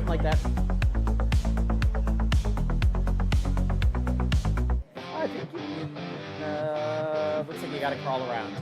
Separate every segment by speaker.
Speaker 1: something like that. I think looks like you gotta crawl around.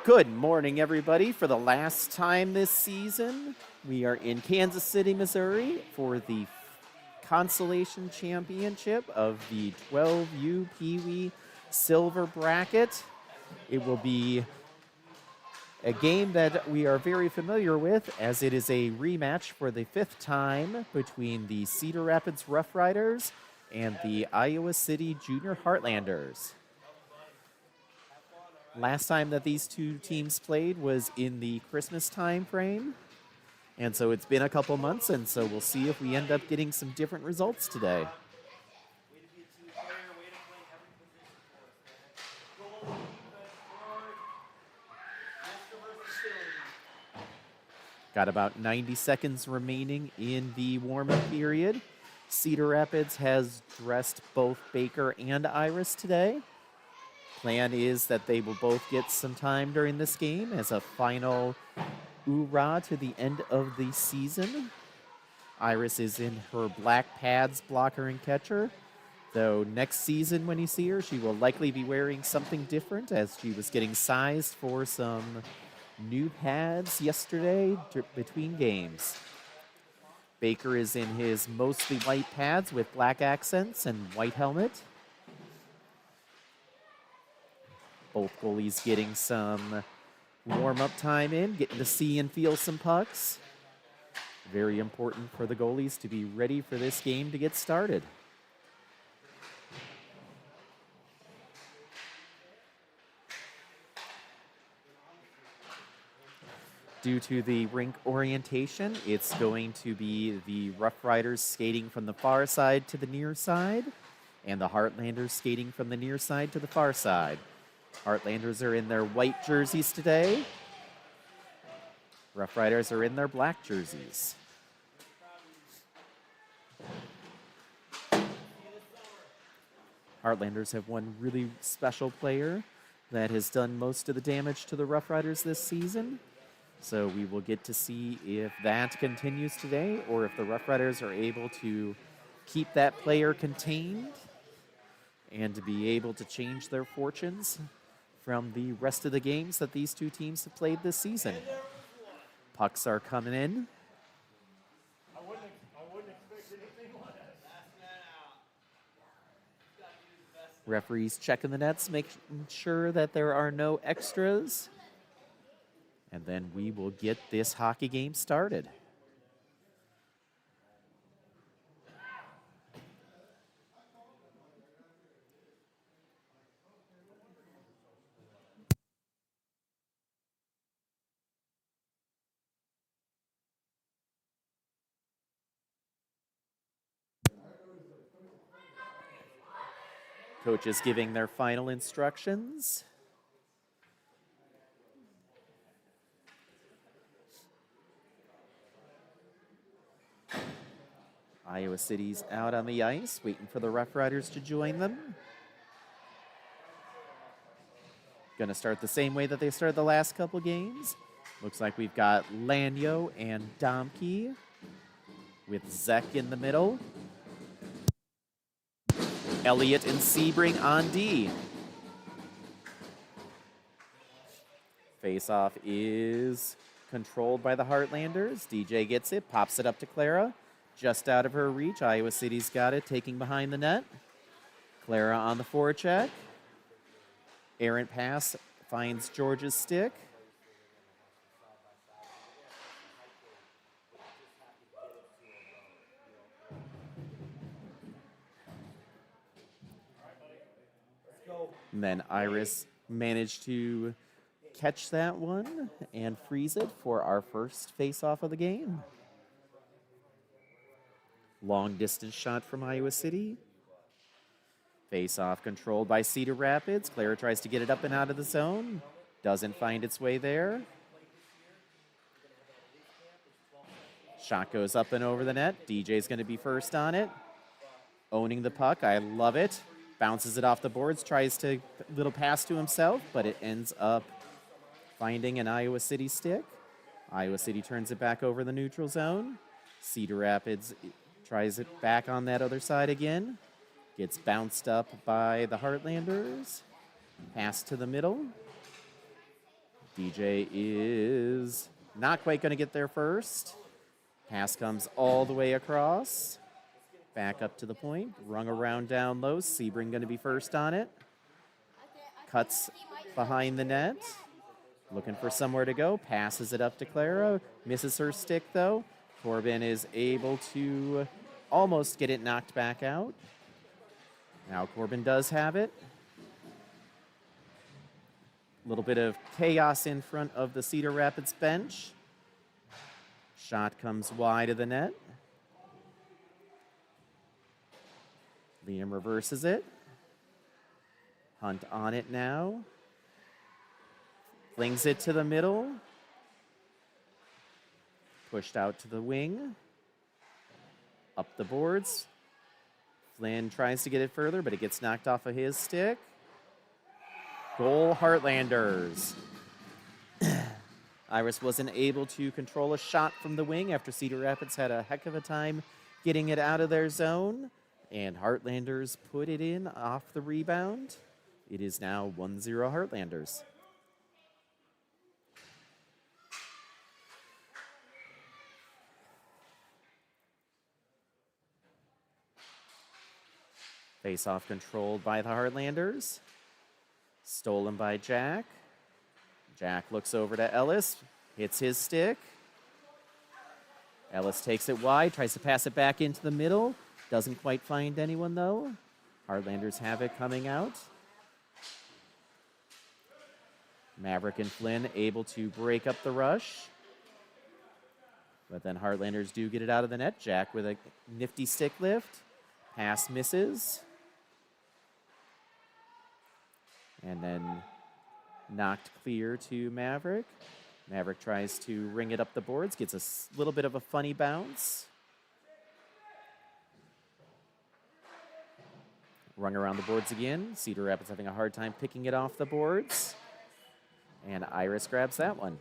Speaker 1: Good morning, everybody. For the last time this season, we are in Kansas City, Missouri for the Consolation Championship of the 12U Pee Wee Silver Bracket. It will be a game that we are very familiar with, as it is a rematch for the 5th time between the Cedar Rapids Roughriders and the Iowa City Junior Heartlanders. Last time that these two teams played was in the Christmas time frame, and so it's been a couple months, and so we'll see if we end up getting some different results today. Got about 90 seconds remaining in the warm-up period. Cedar Rapids has dressed both Baker and Iris today. Plan is that they will both get some time during this game as a final hoorah to the end of the season. Iris is in her black pads, blocker and catcher, though next season when you see her, she will likely be wearing something different, as she was getting sized for some new pads yesterday between games. Baker is in his mostly white pads with black accents and white helmet. Both goalies getting some warm-up time in, getting to see and feel some pucks. Very important for the goalies to be ready for this game to get started. Due to the rink orientation, it's going to be the Roughriders skating from the far side to the near side, and the Heartlanders skating from the near side to the far side. Heartlanders are in their white jerseys today. Roughriders are in their black jerseys. Heartlanders have one really special player that has done most of the damage to the Roughriders this season. So we will get to see if that continues today, or if the Roughriders are able to keep that player contained and to be able to change their fortunes from the rest of the games that these two teams have played this season. Pucks are coming in.
Speaker 2: I wouldn't expect anything less.
Speaker 1: Referees checking the nets, making sure that there are no extras. And then we will get this hockey game started. Coaches giving their final instructions. Iowa City's out on the ice, waiting for the Roughriders to join them. Going to start the same way that they started the last couple games. Looks like we've got Lanyo and Domke with Zek in the middle. Elliott and Sebring on D. Face-off is controlled by the Heartlanders. DJ gets it, pops it up to Clara. Just out of her reach. Iowa City's got it, taking behind the net. Clara on the forecheck. Errant pass finds George's stick. And then Iris managed to catch that one and freeze it for our first face-off of the game. Long distance shot from Iowa City. Face-off controlled by Cedar Rapids. Clara tries to get it up and out of the zone. Doesn't find its way there. Shot goes up and over the net. DJ's going to be first on it. Owning the puck. I love it. Bounces it off the boards. Tries to little pass to himself, but it ends up finding an Iowa City stick. Iowa City turns it back over the neutral zone. Cedar Rapids tries it back on that other side again. Gets bounced up by the Heartlanders. Pass to the middle. DJ is not quite going to get there first. Pass comes all the way across. Back up to the point. Rung around down low. Sebring going to be first on it. Cuts behind the net. Looking for somewhere to go. Passes it up to Clara. Misses her stick, though. Corbin is able to almost get it knocked back out. Now Corbin does have it. A little bit of chaos in front of the Cedar Rapids bench. Shot comes wide of the net. Liam reverses it. Hunt on it now. Flings it to the middle. Pushed out to the wing. Up the boards. Flynn tries to get it further, but it gets knocked off of his stick. Goal, Heartlanders. Iris wasn't able to control a shot from the wing after Cedar Rapids had a heck of a time getting it out of their zone. And Heartlanders put it in off the rebound. It is now 1-0 Heartlanders. Face-off controlled by the Heartlanders. Stolen by Jack. Jack looks over to Ellis, hits his stick. Ellis takes it wide, tries to pass it back into the middle. Doesn't quite find anyone, though. Heartlanders have it coming out. Maverick and Flynn able to break up the rush. But then Heartlanders do get it out of the net. Jack with a nifty stick lift. Pass misses. And then knocked clear to Maverick. Maverick tries to ring it up the boards, gets a little bit of a funny bounce. Rung around the boards again. Cedar Rapids having a hard time picking it off the boards. And Iris grabs that one.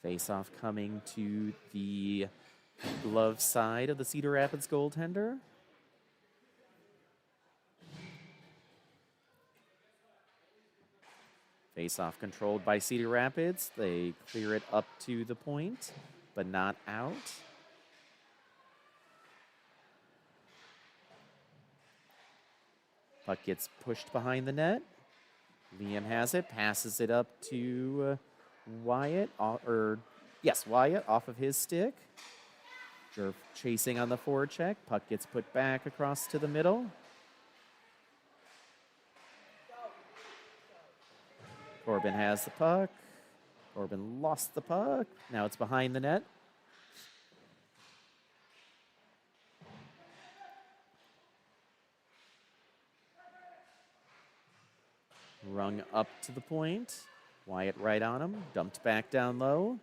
Speaker 1: Face-off coming to the glove side of the Cedar Rapids goaltender. Face-off controlled by Cedar Rapids. They clear it up to the point, but not out. Puck gets pushed behind the net. Liam has it, passes it up to Wyatt, Wyatt off of his stick. Jerf chasing on the forecheck. Puck gets put back across to the middle. Corbin has the puck. Corbin lost the puck. Now it's behind the net. Rung up to the point. Wyatt right on him. Dumped back down low.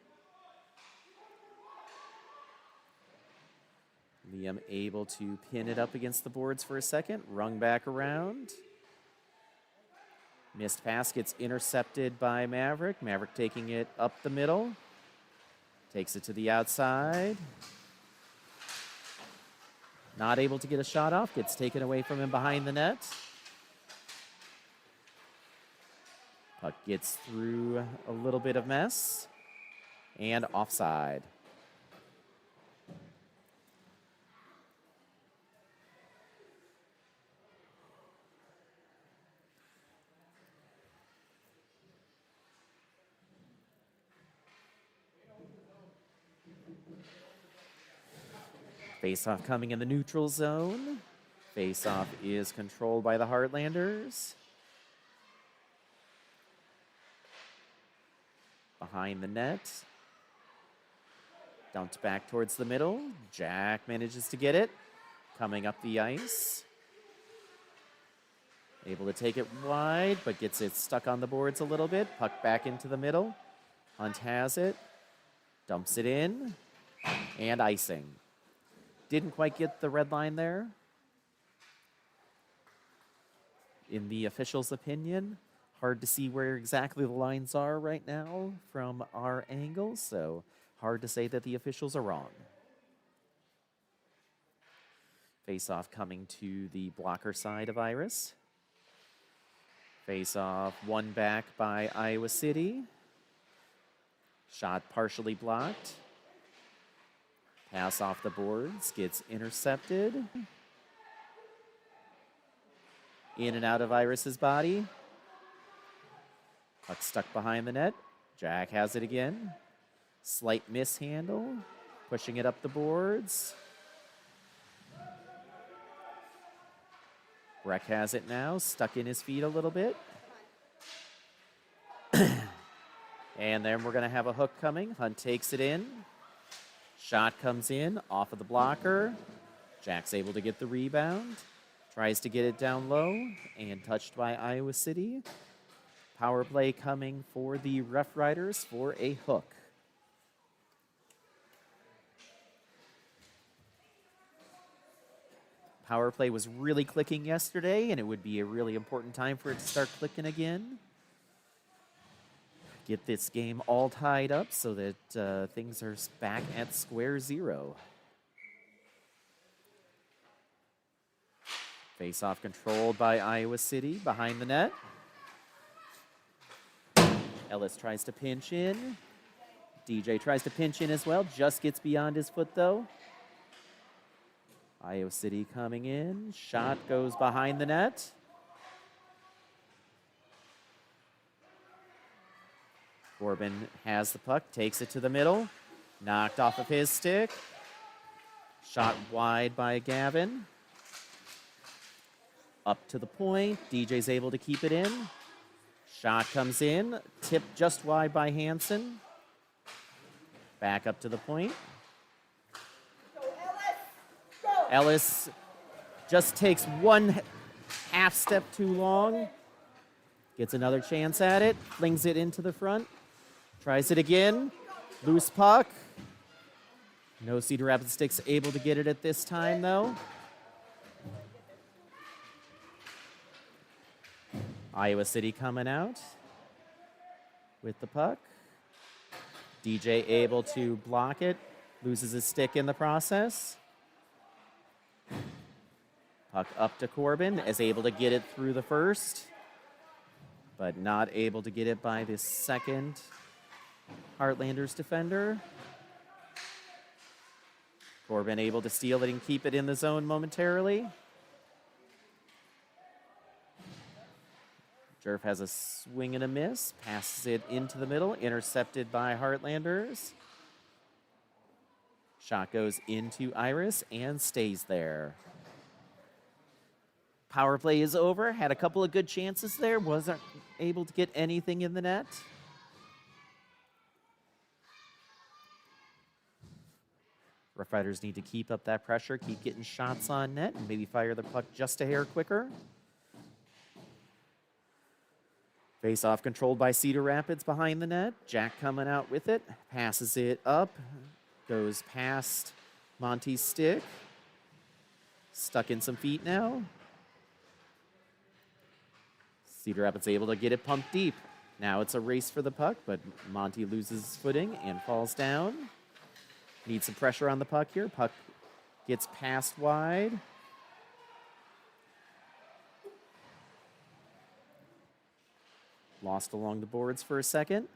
Speaker 1: Liam able to pin it up against the boards for a second. Rung back around. Missed pass gets intercepted by Maverick. Maverick taking it up the middle. Takes it to the outside. Not able to get a shot off. Gets taken away from him behind the net. Puck gets through a little bit of mess. And offside. Face-off coming in the neutral zone. Face-off is controlled by the Heartlanders. Behind the net. Dumped back towards the middle. Jack manages to get it. Coming up the ice. Able to take it wide, but gets it stuck on the boards a little bit. Puck back into the middle. Hunt has it. Dumps it in. And icing. Didn't quite get the red line there. In the official's opinion, hard to see where exactly the lines are right now from our angle, so hard to say that the officials are wrong. Face-off coming to the blocker side of Iris. Face-off one back by Iowa City. Shot partially blocked. Pass off the boards, gets intercepted. In and out of Iris's body. Puck stuck behind the net. Jack has it again. Slight mishandle. Pushing it up the boards. Breck has it now. Stuck in his feet a little bit. And then we're going to have a hook coming. Hunt takes it in. Shot comes in off of the blocker. Jack's able to get the rebound. Tries to get it down low and touched by Iowa City. Power play coming for the Roughriders for a hook. Power play was really clicking yesterday, and it would be a really important time for it to start clicking again. Get this game all tied up so that things are back at square zero. Face-off controlled by Iowa City behind the net. Ellis tries to pinch in. DJ tries to pinch in as well. Just gets beyond his foot, though. Iowa City coming in. Shot goes behind the net. Corbin has the puck, takes it to the middle. Knocked off of his stick. Shot wide by Gavin. Up to the point. DJ's able to keep it in. Shot comes in. Tipped just wide by Hansen. Back up to the point. Ellis just takes one half step too long. Gets another chance at it. Flings it into the front. Tries it again. Loose puck. No Cedar Rapids sticks able to get it at this time, though. Iowa City coming out with the puck. DJ able to block it. Loses his stick in the process. Puck up to Corbin, is able to get it through the first, but not able to get it by the second Heartlanders defender. Corbin able to steal it and keep it in the zone momentarily. Jerf has a swing and a miss, passes it into the middle, intercepted by Heartlanders. Shot goes into Iris and stays there. Power play is over. Had a couple of good chances there. Wasn't able to get anything in the net. Roughriders need to keep up that pressure, keep getting shots on net, and maybe fire the puck just a hair quicker. Face-off controlled by Cedar Rapids behind the net. Jack coming out with it. Passes it up. Goes past Monty's stick. Stuck in some feet now. Cedar Rapids able to get it pumped deep. Now it's a race for the puck, but Monty loses footing and falls down. Needs some pressure on the puck here. Puck gets passed wide. Lost along the boards for a second.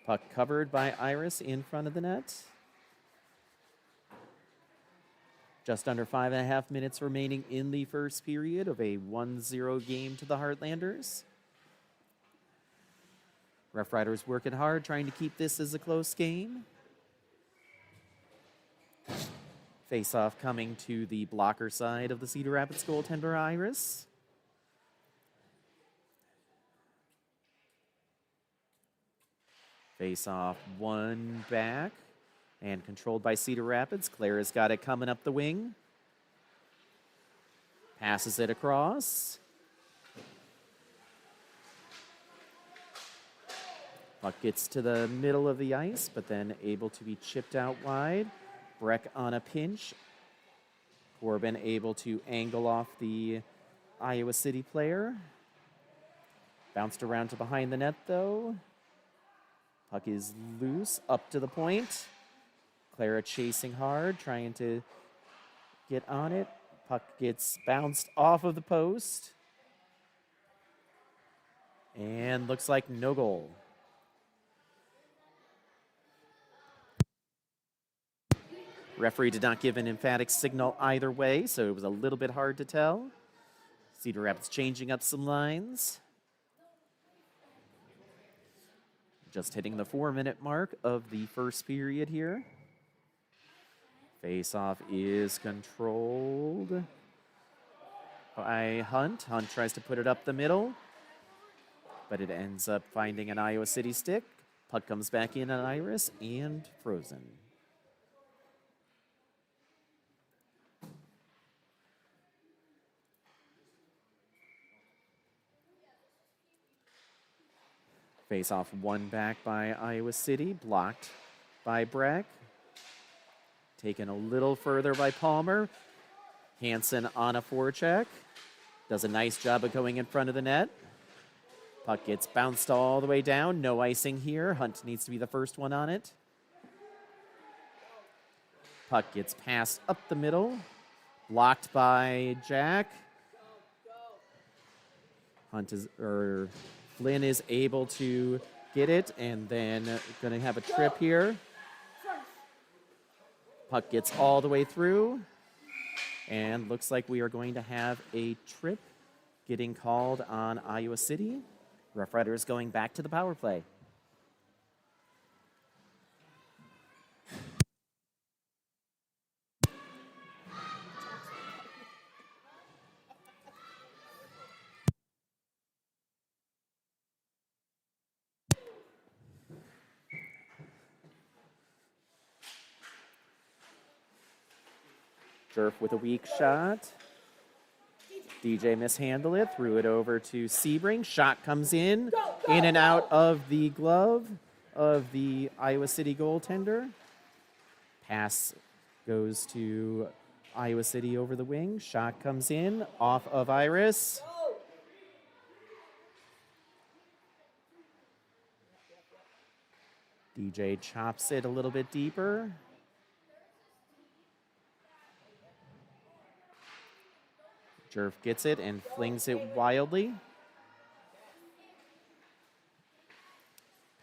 Speaker 1: Puck covered by Iris in front of the net. Just under 5.5 minutes remaining in the first period of a 1-0 game to the Heartlanders. Roughriders working hard, trying to keep this as a close game. Face-off coming to the blocker side of the Cedar Rapids goaltender, Iris. Face-off one back and controlled by Cedar Rapids. Clara's got it coming up the wing. Passes it across. Puck gets to the middle of the ice, but then able to be chipped out wide. Breck on a pinch. Corbin able to angle off the Iowa City player. Bounced around to behind the net, though. Puck is loose, up to the point. Clara chasing hard, trying to get on it. Puck gets bounced off of the post. And looks like no goal. Referee did not give an emphatic signal either way, so it was a little bit hard to tell. Cedar Rapids changing up some lines. Just hitting the 4-minute mark of the first period here. Face-off is controlled by Hunt. Hunt tries to put it up the middle, but it ends up finding an Iowa City stick. Puck comes back in on Iris and frozen. Face-off won back by Iowa City, blocked by Breck. Taken a little further by Palmer. Hansen on a forecheck. Does a nice job of going in front of the net. Puck gets bounced all the way down. No icing here. Hunt needs to be the first one on it. Puck gets passed up the middle. Blocked by Jack. Flynn is able to get it, and then going to have a trip here. Puck gets all the way through, and looks like we are going to have a trip getting called on Iowa City. Roughriders going back to the power play. Jerf with a weak shot. DJ mishandled it, threw it over to Sebring. Shot comes in and out of the glove of the Iowa City goaltender. Pass goes to Iowa City over the wing. Shot comes in off of Iris. DJ chops it a little bit deeper. Jerf gets it and flings it wildly.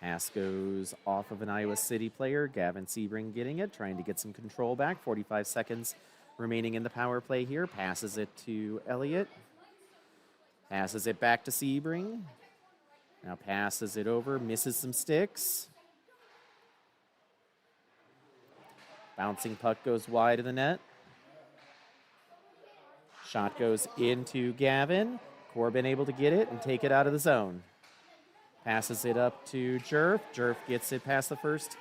Speaker 1: Pass goes off of an Iowa City player. Gavin Sebring getting it, trying to get some control back. 45 seconds remaining in the power play here. Passes it to Elliott. Passes it back to Sebring. Now passes it over, misses some sticks. Bouncing puck goes wide of the net. Shot goes into Gavin. Corbin able to get it and take it out of the zone. Passes it up to Jerf. Jerf gets it past the first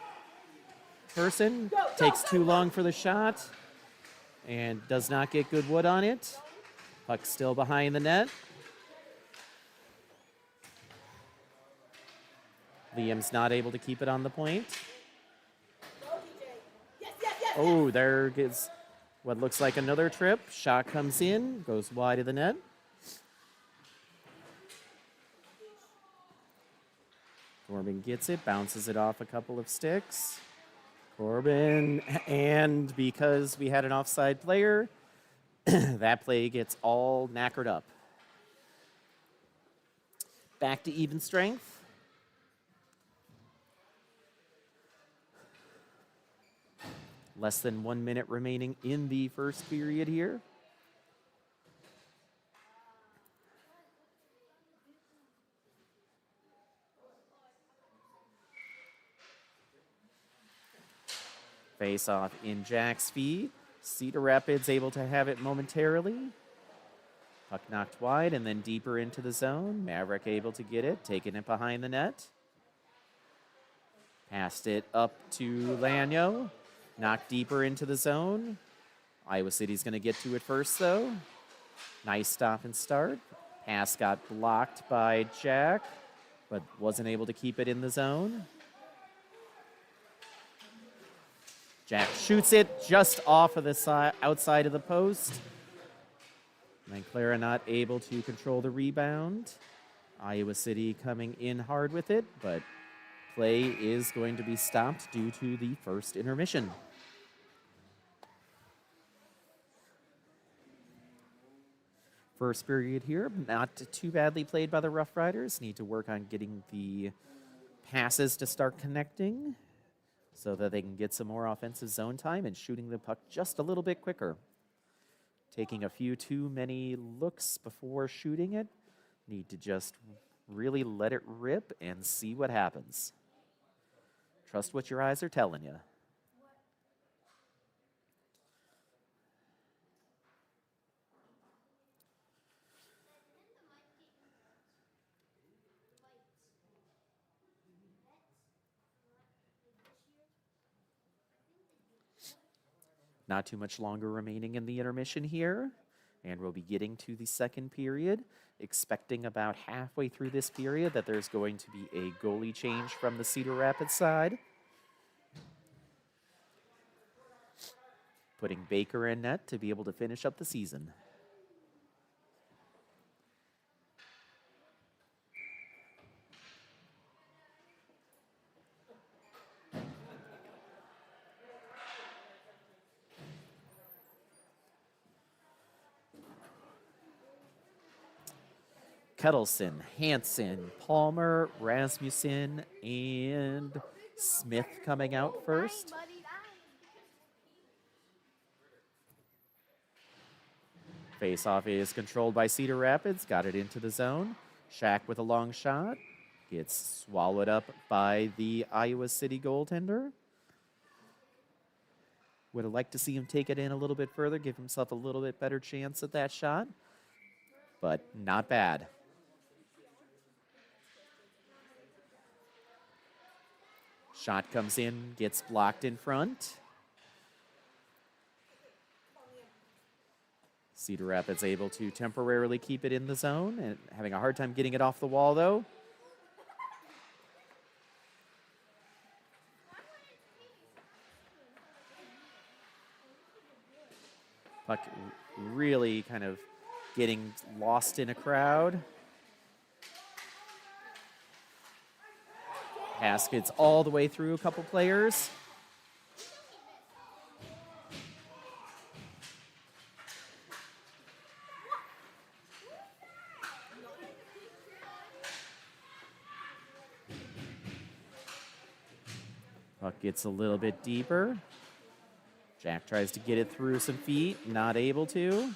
Speaker 1: person. Takes too long for the shot and does not get good wood on it. Puck still behind the net. Liam's not able to keep it on the point. Oh, there is what looks like another trip. Shot comes in, goes wide of the net. Corbin gets it, bounces it off a couple of sticks. Corbin, and because we had an offside player, that play gets all knackered up. Back to even strength. Less than 1 minute remaining in the first period here. Face off in Jack's feet. Cedar Rapids able to have it momentarily. Puck knocked wide and then deeper into the zone. Maverick able to get it, taking it behind the net. Passed it up to Lanyo. Knocked deeper into the zone. Iowa City's going to get to it first, though. Nice stop and start. Pass got blocked by Jack, but wasn't able to keep it in the zone. Jack shoots it just off of the outside of the post. And Clara not able to control the rebound. Iowa City coming in hard with it, but play is going to be stopped due to the first intermission. First period here, not too badly played by the Roughriders. Need to work on getting the passes to start connecting so that they can get some more offensive zone time and shooting the puck just a little bit quicker. Taking a few too many looks before shooting it. Need to just really let it rip and see what happens. Trust what your eyes are telling you. Not too much longer remaining in the intermission here, and we'll be getting to the second period, expecting about halfway through this period that there's going to be a goalie change from the Cedar Rapids side. Putting Baker in net to be able to finish up the season. Kettleson, Hansen, Palmer, Rasmussen, and Smith coming out first. Face-off is controlled by Cedar Rapids. Got it into the zone. Shack with a long shot. Gets swallowed up by the Iowa City goaltender. Would have liked to see him take it in a little bit further, give himself a little bit better chance at that shot. But not bad. Shot comes in, gets blocked in front. Cedar Rapids able to temporarily keep it in the zone and having a hard time getting it off the wall, though. Puck really kind of getting lost in a crowd. Pass gets all the way through a couple players. Puck gets a little bit deeper. Jack tries to get it through some feet, not able to.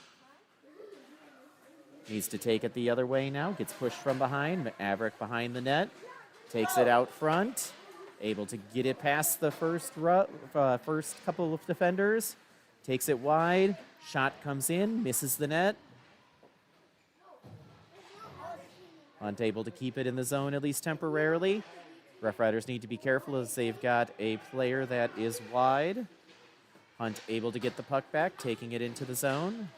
Speaker 1: Needs to take it the other way now. Gets pushed from behind. Maverick behind the net. Takes it out front. Able to get it past the first couple of defenders. Takes it wide. Shot comes in. Misses the net. Hunt able to keep it in the zone at least temporarily. Roughriders need to be careful as they've got a player that is wide. Hunt able to get the puck back, taking it into the zone.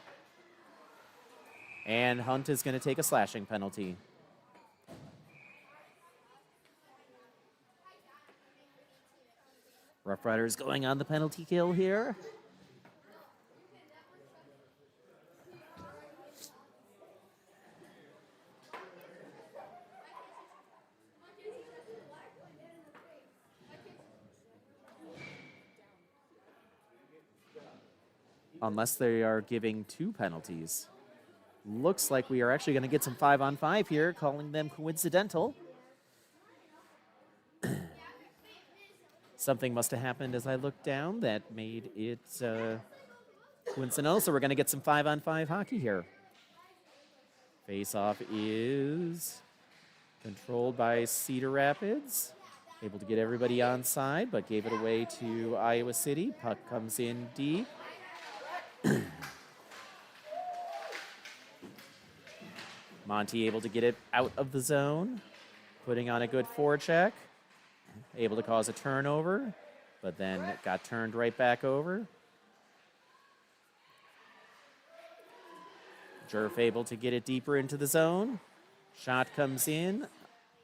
Speaker 1: And Hunt is going to take a slashing penalty. Roughriders going on the penalty kill here. Unless they are giving two penalties. Looks like we are actually going to get some 5-on-5 here, calling them coincidental. Something must have happened as I looked down that made it coincidental, so we're going to get some 5-on-5 hockey here. Face-off is controlled by Cedar Rapids. Able to get everybody on side, but gave it away to Iowa City. Puck comes in deep. Monty able to get it out of the zone, putting on a good forecheck. Able to cause a turnover, but then it got turned right back over. Jerf able to get it deeper into the zone. Shot comes in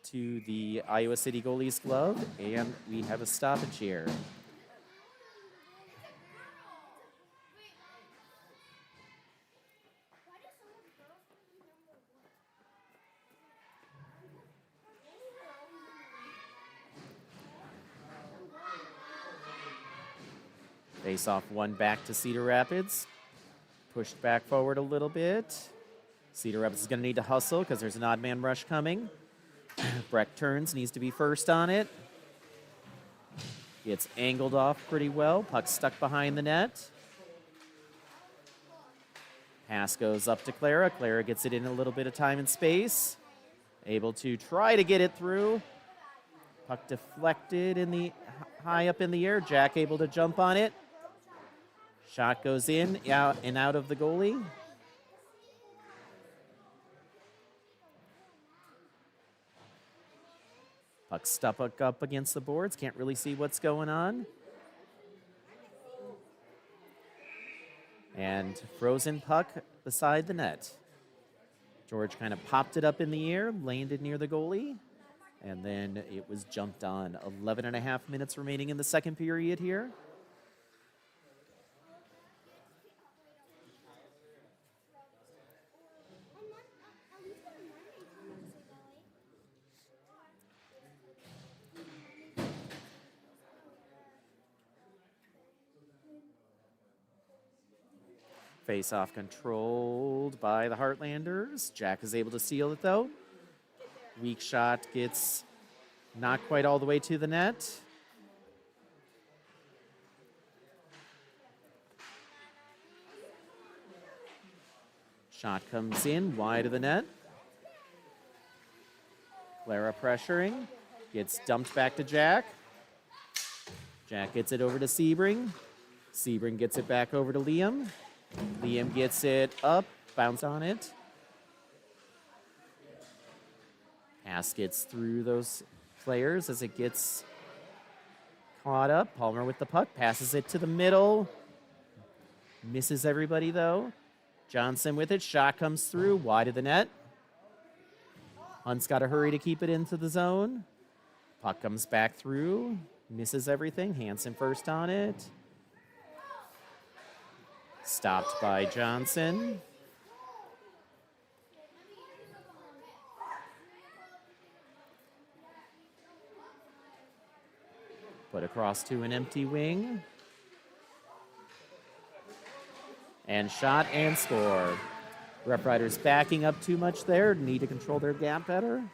Speaker 1: to the Iowa City goalie's glove, and we have a stoppage here. Face off one back to Cedar Rapids. Pushed back forward a little bit. Cedar Rapids is going to need to hustle because there's an odd man rush coming. Breck turns, needs to be first on it. Gets angled off pretty well. Puck stuck behind the net. Pass goes up to Clara. Clara gets it in a little bit of time and space. Able to try to get it through. Puck deflected in the high up in the air. Jack able to jump on it. Shot goes in, out and out of the goalie. Puck stuck up against the boards. Can't really see what's going on. And frozen puck beside the net. George kind of popped it up in the air, landed near the goalie, and then it was jumped on. 11 and a half minutes remaining in the second period here. Face-off controlled by the Heartlanders. Jack is able to seal it, though. Weak shot gets not quite all the way to the net. Shot comes in, wide of the net. Clara pressuring. Gets dumped back to Jack. Jack gets it over to Sebring. Sebring gets it back over to Liam. Liam gets it up, bounce on it. Pass gets through those players as it gets caught up. Palmer with the puck, passes it to the middle. Misses everybody, though. Johnson with it, shot comes through, wide of the net. Hunt's got to hurry to keep it into the zone. Puck comes back through, misses everything. Hansen first on it. Stopped by Johnson. Put across to an empty wing. And shot and score. Roughriders backing up too much there. Need to control their gap better.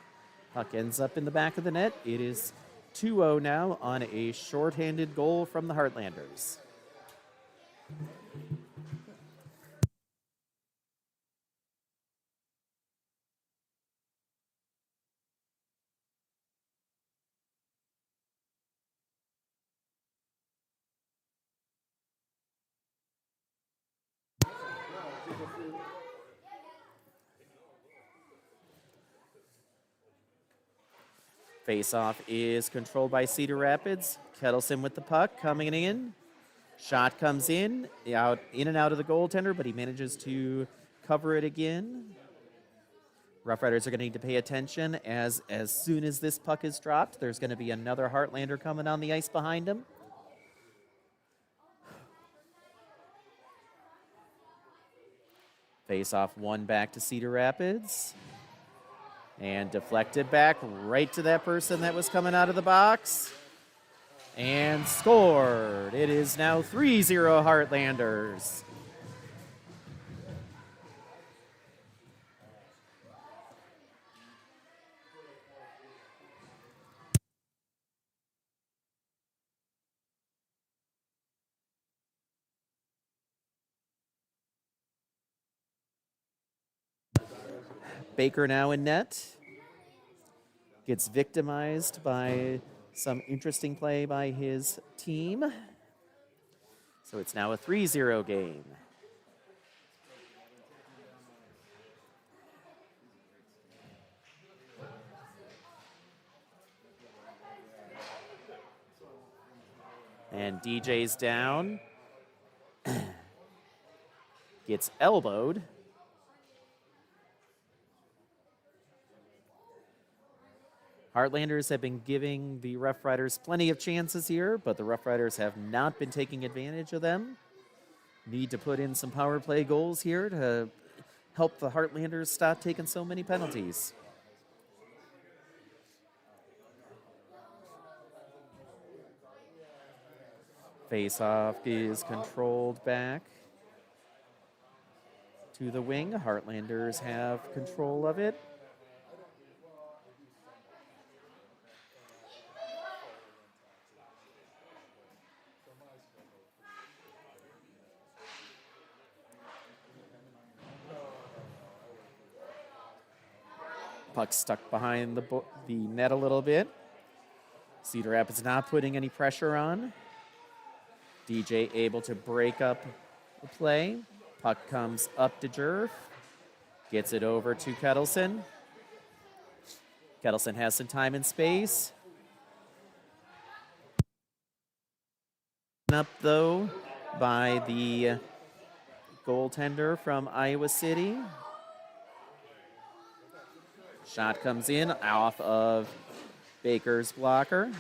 Speaker 1: Puck ends up in the back of the net. It is 2-0 now on a shorthanded goal from the Heartlanders. Face-off is controlled by Cedar Rapids. Kettleson with the puck coming in. Shot comes in and out of the goaltender, but he manages to cover it again. Roughriders are going to need to pay attention as soon as this puck is dropped, there's going to be another Heartlander coming on the ice behind him. Face-off one back to Cedar Rapids. And deflected back right to that person that was coming out of the box. And scored. It is now 3-0 Heartlanders. Baker now in net. Gets victimized by some interesting play by his team. So it's now a 3-0 game. And DJ's down. Gets elbowed. Heartlanders have been giving the Roughriders plenty of chances here, but the Roughriders have not been taking advantage of them. Need to put in some power play goals here to help the Heartlanders stop taking so many penalties. Face-off is controlled back to the wing. Heartlanders have control of it. Puck stuck behind the net a little bit. Cedar Rapids not putting any pressure on. DJ able to break up the play. Puck comes up to Jerf. Gets it over to Kettleson. Kettleson has some time and space. Up though by the goaltender from Iowa City. Shot comes in off of Baker's blocker.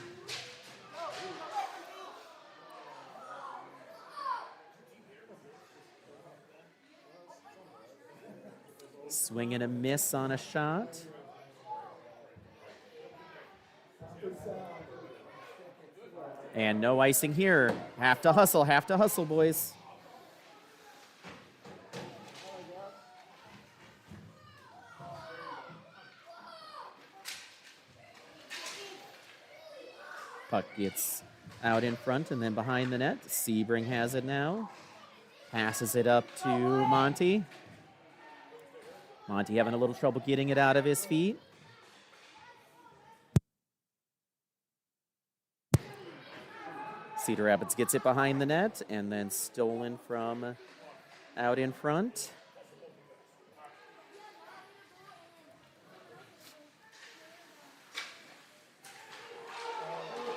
Speaker 1: Swing and a miss on a shot. And no icing here. Have to hustle, boys. Puck gets out in front and then behind the net. Sebring has it now. Passes it up to Monty. Monty having a little trouble getting it out of his feet. Cedar Rapids gets it behind the net and then stolen from out in front.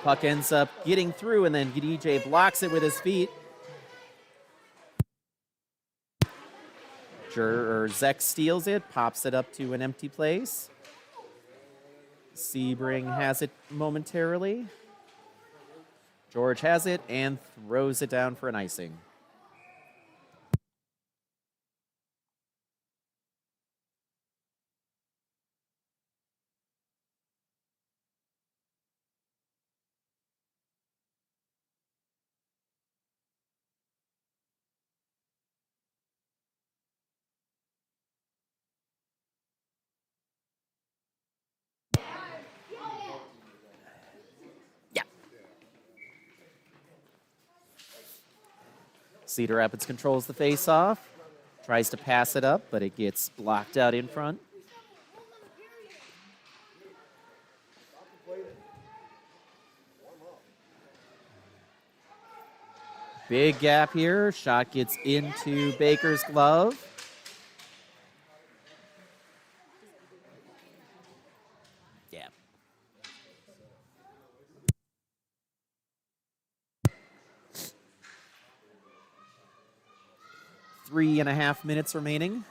Speaker 1: Puck ends up getting through and then DJ blocks it with his feet. Zek steals it, pops it up to an empty place. Sebring has it momentarily. George has it and throws it down for an icing. Cedar Rapids controls the face-off, tries to pass it up, but it gets blocked out in front. Big gap here. Shot gets into Baker's glove. Yeah. Three and a half minutes remaining.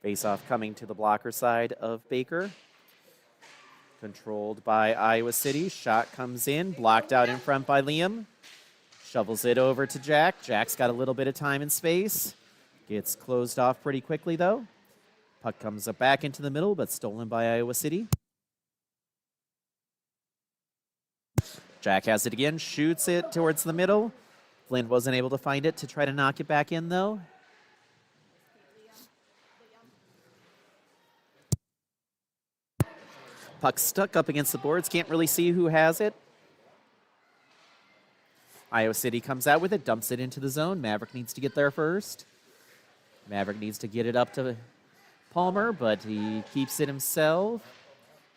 Speaker 1: Face-off coming to the blocker side of Baker. Controlled by Iowa City. Shot comes in, blocked out in front by Liam. Shovels it over to Jack. Jack's got a little bit of time and space. Gets closed off pretty quickly, though. Puck comes up back into the middle, but stolen by Iowa City. Jack has it again, shoots it towards the middle. Flynn wasn't able to find it to try to knock it back in, though. Puck stuck up against the boards. Can't really see who has it. Iowa City comes out with it, dumps it into the zone. Maverick needs to get there first. Maverick needs to get it up to Palmer, but he keeps it himself.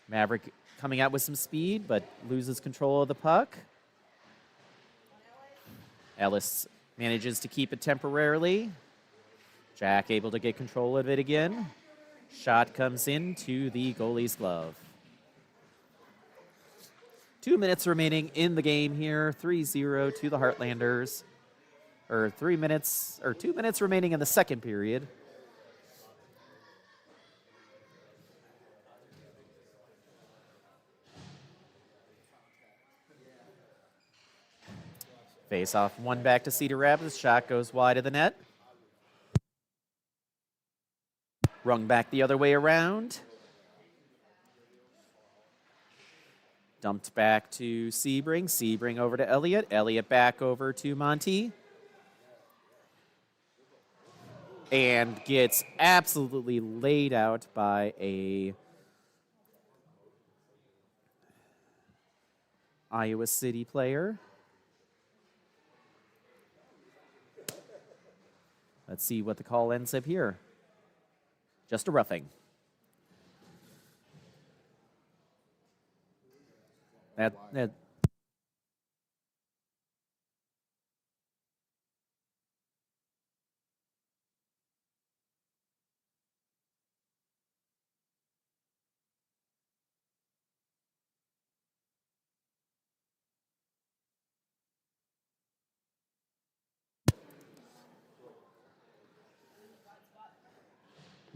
Speaker 1: Maverick coming out with some speed, but loses control of the puck. Ellis manages to keep it temporarily. Jack able to get control of it again. Shot comes into the goalie's glove. 2 minutes remaining in the game here. 3-0 to the Heartlanders. 2 minutes remaining in the second period. Face off, one back to Cedar Rapids. Shot goes wide of the net. Rung back the other way around. Dumped back to Sebring. Sebring over to Elliott. Elliott back over to Monty. And gets absolutely laid out by a Iowa City player. Let's see what the call ends up here. Just a roughing. That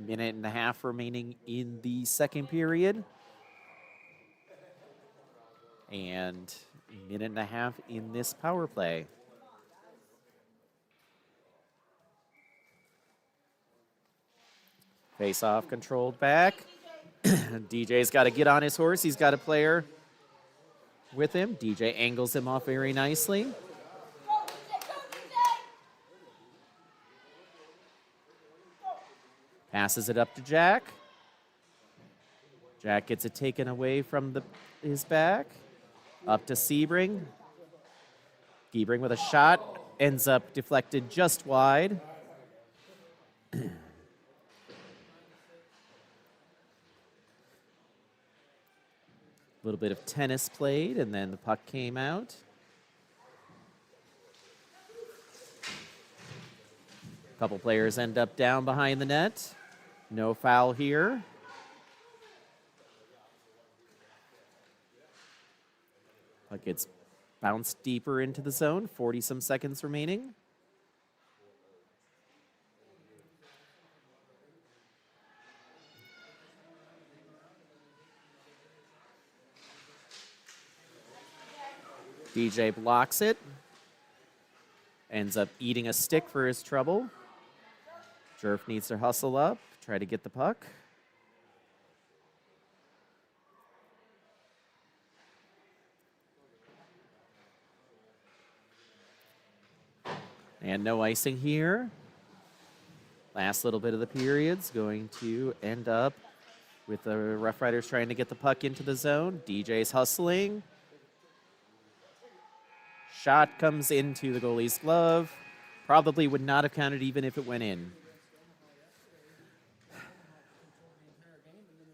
Speaker 1: minute and a half remaining in the second period. And minute and a half in this power play. Face off, controlled back. DJ's got to get on his horse. He's got a player with him. DJ angles him off very nicely. Passes it up to Jack. Jack gets it taken away from his back. Up to Sebring. Sebring with a shot. Ends up deflected just wide. A little bit of tennis played, and then the puck came out. A couple players end up down behind the net. No foul here. Puck gets bounced deeper into the zone. 40-some seconds remaining. DJ blocks it. Ends up eating a stick for his trouble. Jerf needs to hustle up, try to get the puck. And no icing here. Last little bit of the period's going to end up with the Roughriders trying to get the puck into the zone. DJ's hustling. Shot comes into the goalie's glove. Probably would not have counted even if it went in.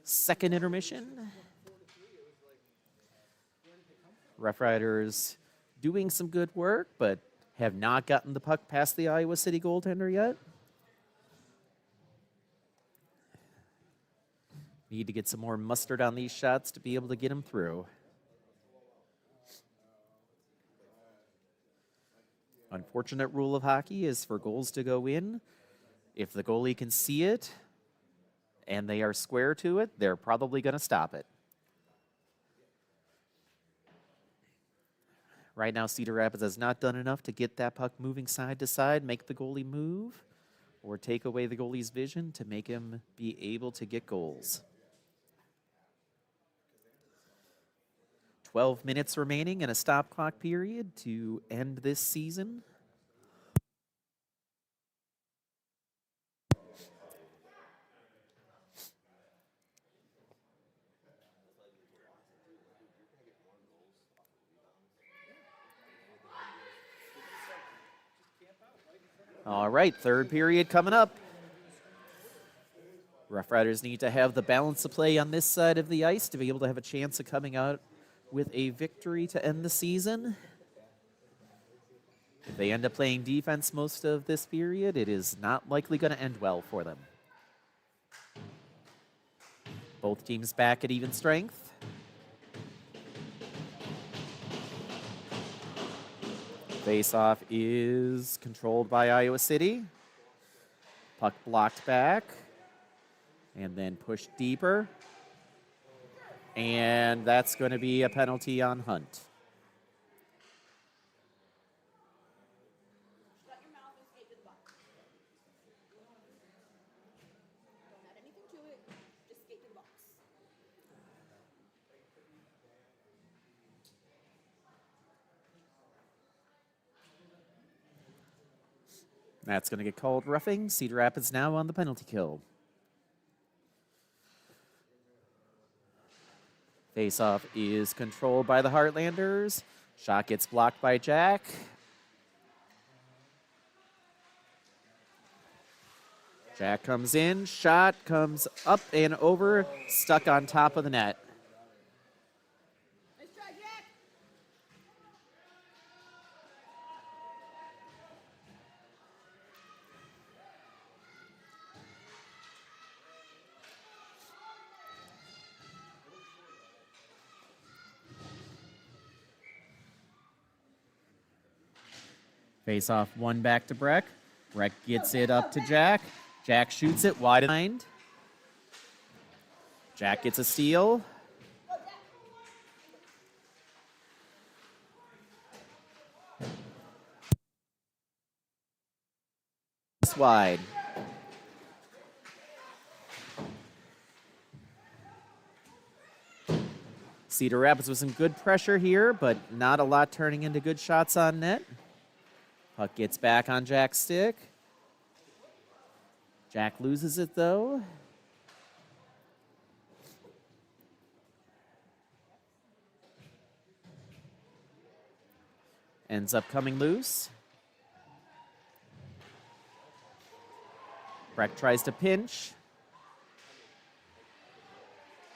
Speaker 1: Second intermission. Roughriders doing some good work, but have not gotten the puck past the Iowa City goaltender yet. Need to get some more mustard on these shots to be able to get them through. Unfortunate rule of hockey is for goals to go in. If the goalie can see it and they are square to it, they're probably going to stop it. Right now, Cedar Rapids has not done enough to get that puck moving side to side, make the goalie move, or take away the goalie's vision to make him be able to get goals. 12 minutes remaining in a stop clock period to end this season. All right, third period coming up. Roughriders need to have the balance of play on this side of the ice to be able to have a chance of coming out with a victory to end the season. If they end up playing defense most of this period, it is not likely going to end well for them. Both teams back at even strength. Face-off is controlled by Iowa City. Puck blocked back. And then pushed deeper. And that's going to be a penalty on Hunt. That's going to get called roughing. Cedar Rapids now on the penalty kill. Face-off is controlled by the Heartlanders. Shot gets blocked by Jack. Jack comes in, shot comes up and over, stuck on top of the net.
Speaker 3: Nice try, Jack.
Speaker 1: Face off one back to Breck. Breck gets it up to Jack. Jack shoots it wide behind. Jack gets a steal. Wide. Cedar Rapids with some good pressure here, but not a lot turning into good shots on net. Puck gets back on Jack's stick. Jack loses it, though. Ends up coming loose. Breck tries to pinch,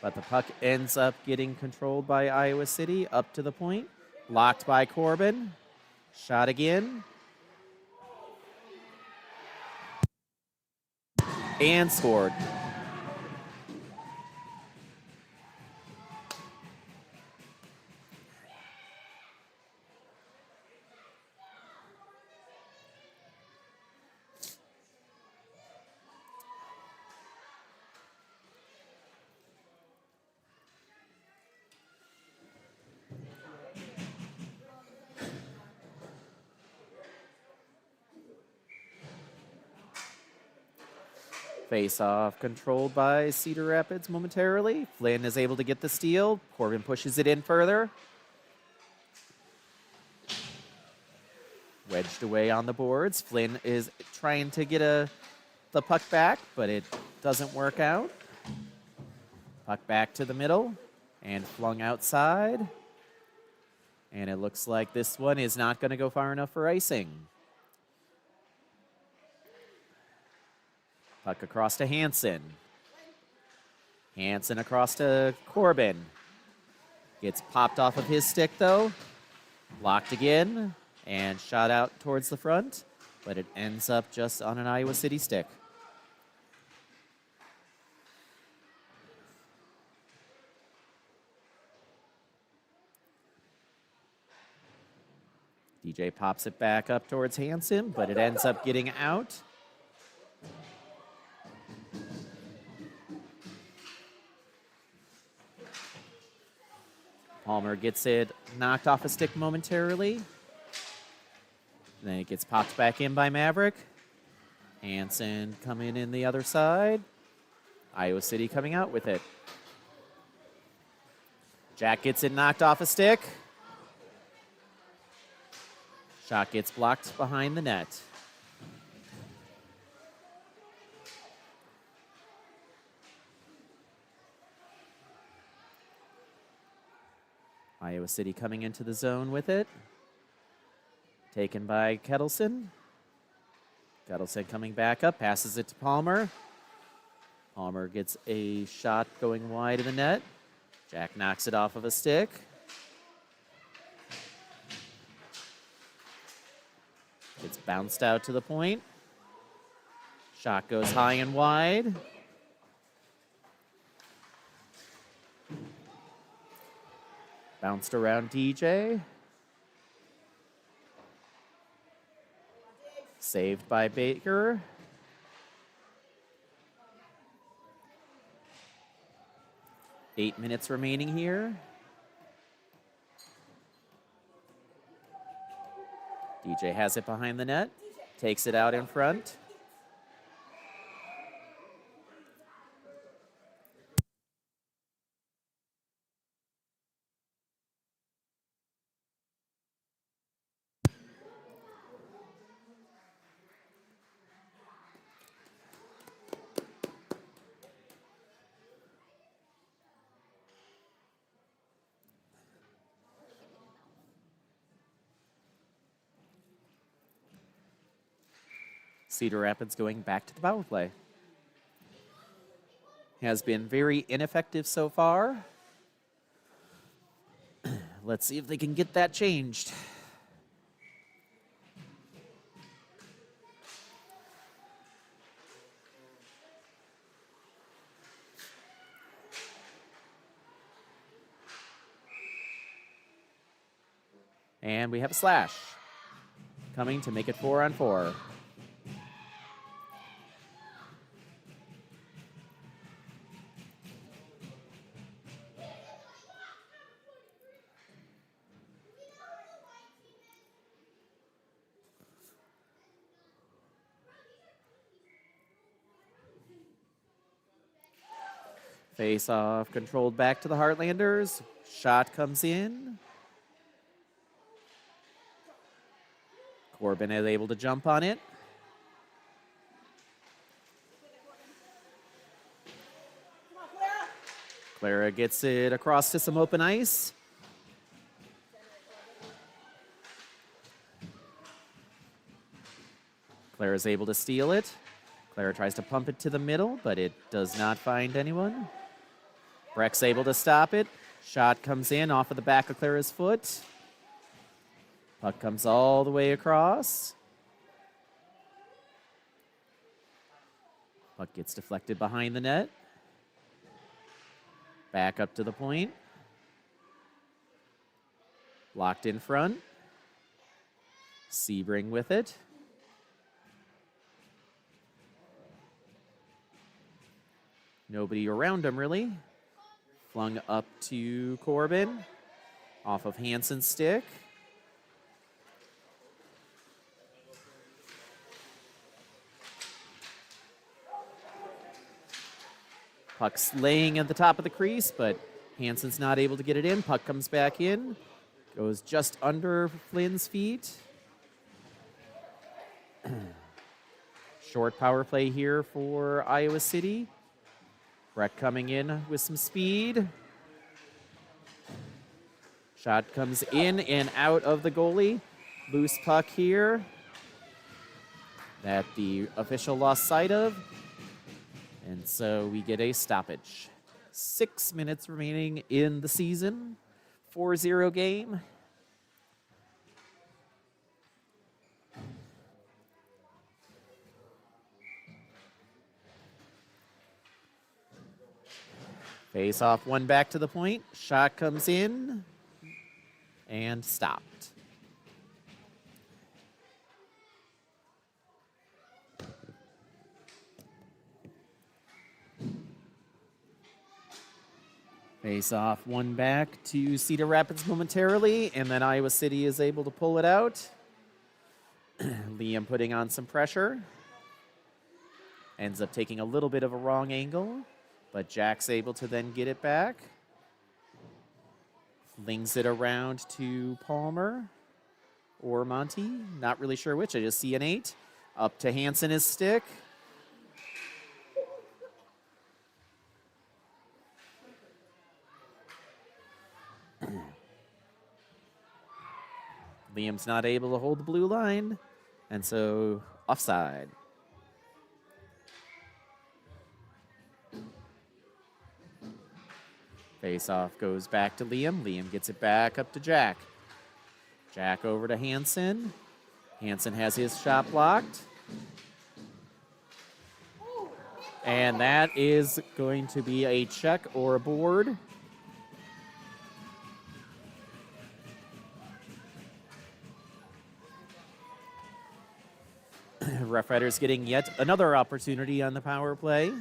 Speaker 1: but the puck ends up getting controlled by Iowa City up to the point. Blocked by Corbin. Shot again. And scored. Face-off controlled by Cedar Rapids momentarily. Flynn is able to get the steal. Corbin pushes it in further. Wedged away on the boards. Flynn is trying to get the puck back, but it doesn't work out. Puck back to the middle and flung outside. And it looks like this one is not going to go far enough for icing. Puck across to Hansen. Hansen across to Corbin. Gets popped off of his stick, though. Blocked again and shot out towards the front, but it ends up just on an Iowa City stick. DJ pops it back up towards Hansen, but it ends up getting out. Palmer gets it knocked off a stick momentarily. Then it gets popped back in by Maverick. Hansen coming in the other side. Iowa City coming out with it. Jack gets it knocked off a stick. Shot gets blocked behind the net. Iowa City coming into the zone with it. Taken by Kettleson. Kettleson coming back up, passes it to Palmer. Palmer gets a shot going wide of the net. Jack knocks it off of a stick. It's bounced out to the point. Shot goes high and wide. Bounced around DJ. Saved by Baker. Eight minutes remaining here. DJ has it behind the net. Takes it out in front. Cedar Rapids going back to the power play. Has been very ineffective so far. Let's see if they can get that changed. And we have a slash coming to make it 4-on-4. Face off, controlled back to the Heartlanders. Shot comes in. Corbin is able to jump on it. Clara gets it across to some open ice. Clara is able to steal it. Clara tries to pump it to the middle, but it does not find anyone. Breck's able to stop it. Shot comes in off of the back of Clara's foot. Puck comes all the way across. Puck gets deflected behind the net. Back up to the point. Blocked in front. Sebring with it. Nobody around him, really. Flung up to Corbin. Off of Hansen's stick. Puck's laying at the top of the crease, but Hansen's not able to get it in. Puck comes back in. Goes just under Flynn's feet. Short power play here for Iowa City. Breck coming in with some speed. Shot comes in and out of the goalie. Loose puck here that the official lost sight of. And so we get a stoppage. 6 minutes remaining in the season. 4-0 game. Face off, one back to the point. Shot comes in and stopped. Face off, one back to Cedar Rapids momentarily, and then Iowa City is able to pull it out. Liam putting on some pressure. Ends up taking a little bit of a wrong angle, but Jack's able to then get it back. Flings it around to Palmer or Monty. Not really sure which. I just see an 8. Up to Hansen, his stick. Liam's not able to hold the blue line, and so offside. Face-off goes back to Liam. Liam gets it back up to Jack. Jack over to Hansen. Hansen has his shot blocked. And that is going to be a check or a board. Roughriders getting yet another opportunity on the power play.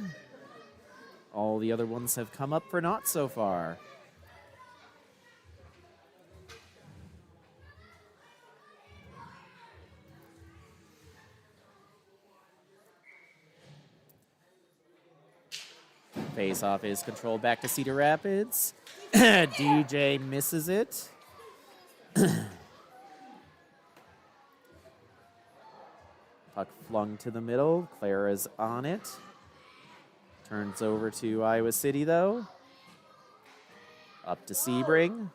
Speaker 1: All the other ones have come up for naught so far. Face-off is controlled back to Cedar Rapids. DJ misses it. Puck flung to the middle. Clara's on it. Turns over to Iowa City, though. Up to Sebring.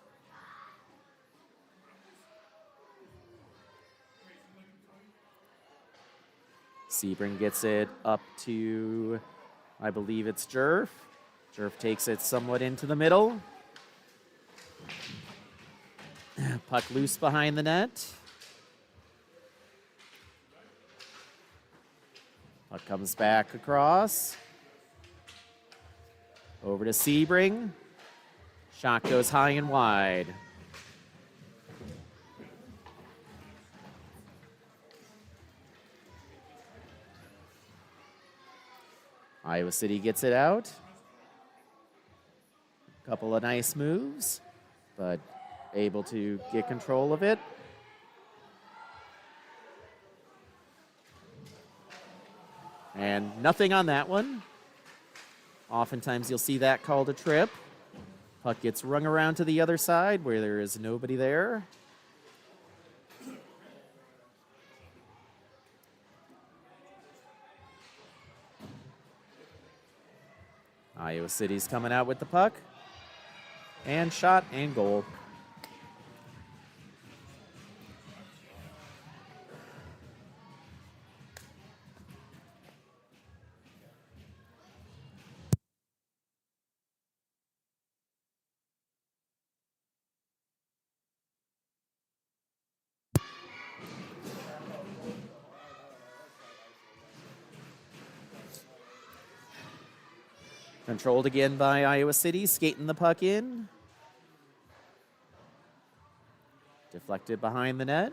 Speaker 1: Sebring gets it up to, I believe it's Jerf. Jerf takes it somewhat into the middle. Puck loose behind the net. Puck comes back across. Over to Sebring. Shot goes high and wide. Iowa City gets it out. Couple of nice moves, but able to get control of it. And nothing on that one. Oftentimes you'll see that called a trip. Puck gets rung around to the other side where there is nobody there. Iowa City's coming out with the puck. And shot and goal. Controlled again by Iowa City, skating the puck in. Deflected behind the net.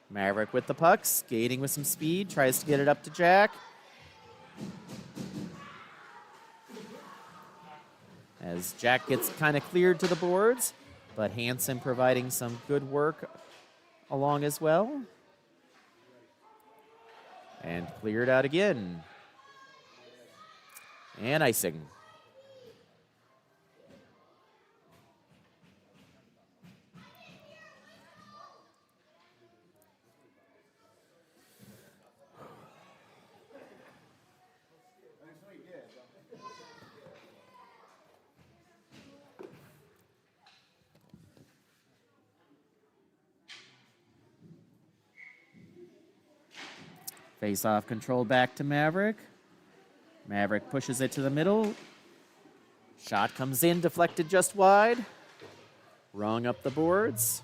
Speaker 1: Maverick with the puck, skating with some speed, tries to get it up to Jack. As Jack gets kind of cleared to the boards, but Hansen providing some good work along as well. And cleared out again. And icing. Face-off controlled back to Maverick. Maverick pushes it to the middle. Shot comes in, deflected just wide. Rung up the boards.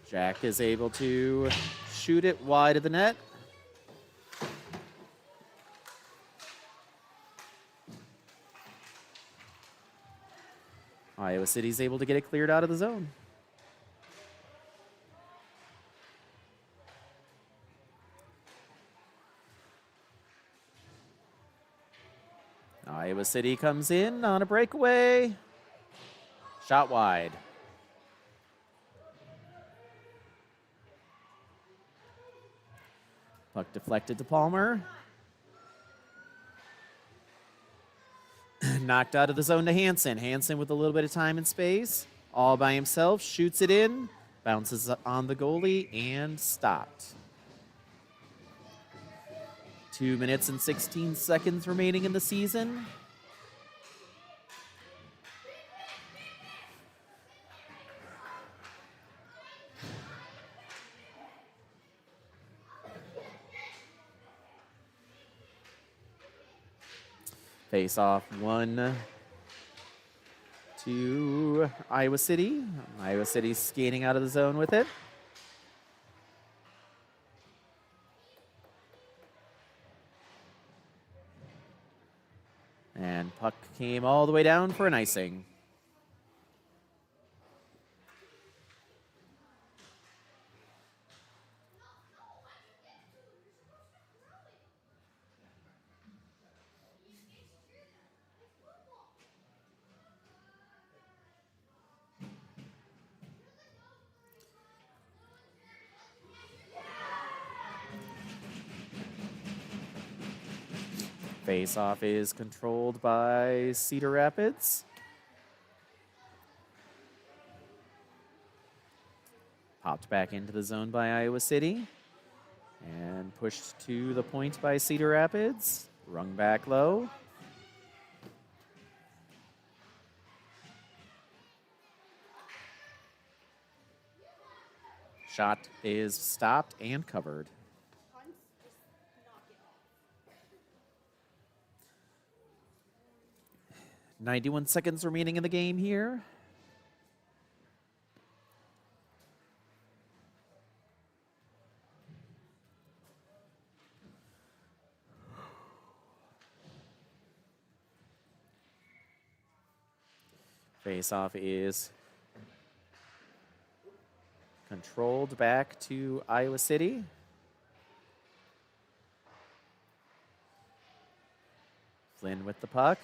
Speaker 1: Jack is able to shoot it wide of the net. Iowa City's able to get it cleared out of the zone. Iowa City comes in on a breakaway. Shot wide. Puck deflected to Palmer. Knocked out of the zone to Hansen. Hansen with a little bit of time and space. All by himself. Shoots it in. Bounces on the goalie and stopped. 2 minutes and 16 seconds remaining in the season. Face off 1 to Iowa City. Iowa City skating out of the zone with it. And puck came all the way down for an icing. Face-off is controlled by Cedar Rapids. Popped back into the zone by Iowa City. And pushed to the point by Cedar Rapids. Rung back low. Shot is stopped and covered. 91 seconds remaining in the game here. Face-off is controlled back to Iowa City. Flynn with the puck.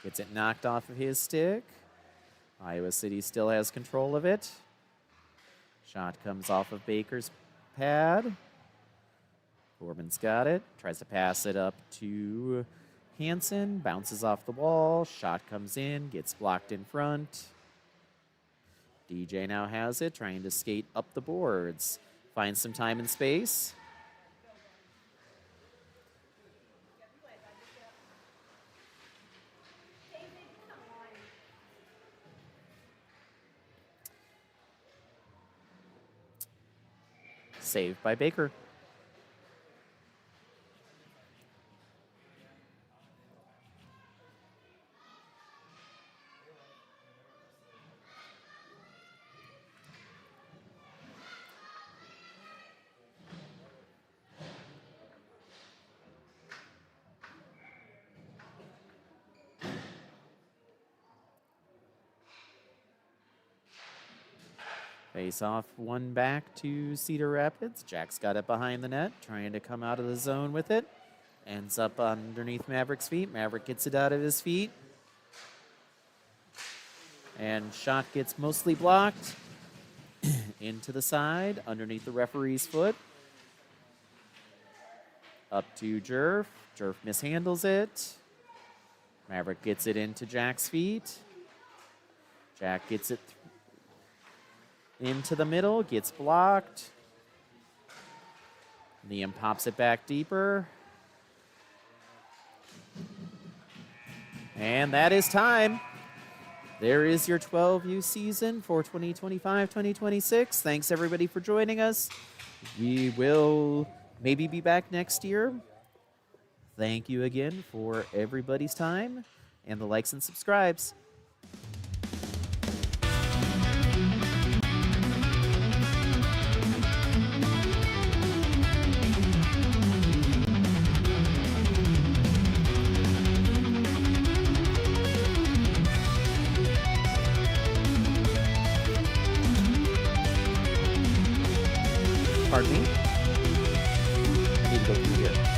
Speaker 1: Gets it knocked off of his stick. Iowa City still has control of it. Shot comes off of Baker's pad. Corbin's got it. Tries to pass it up to Hansen. Bounces off the wall. Shot comes in. Gets blocked in front. DJ now has it. Trying to skate up the boards. Finds some time and space. Saved by Baker. Face off, one back to Cedar Rapids. Jack's got it behind the net, trying to come out of the zone with it. Ends up underneath Maverick's feet. Maverick gets it out of his feet. And shot gets mostly blocked. Into the side, underneath the referee's foot. Up to Jerf. Jerf mishandles it. Maverick gets it into Jack's feet. Jack gets it into the middle, gets blocked. Liam pops it back deeper. And that is time. There is your 12U season for 2025-2026. Thanks everybody for joining us. We will maybe be back next year. Thank you again for everybody's time and the likes and subscribes. Pardon me? I need to go through here.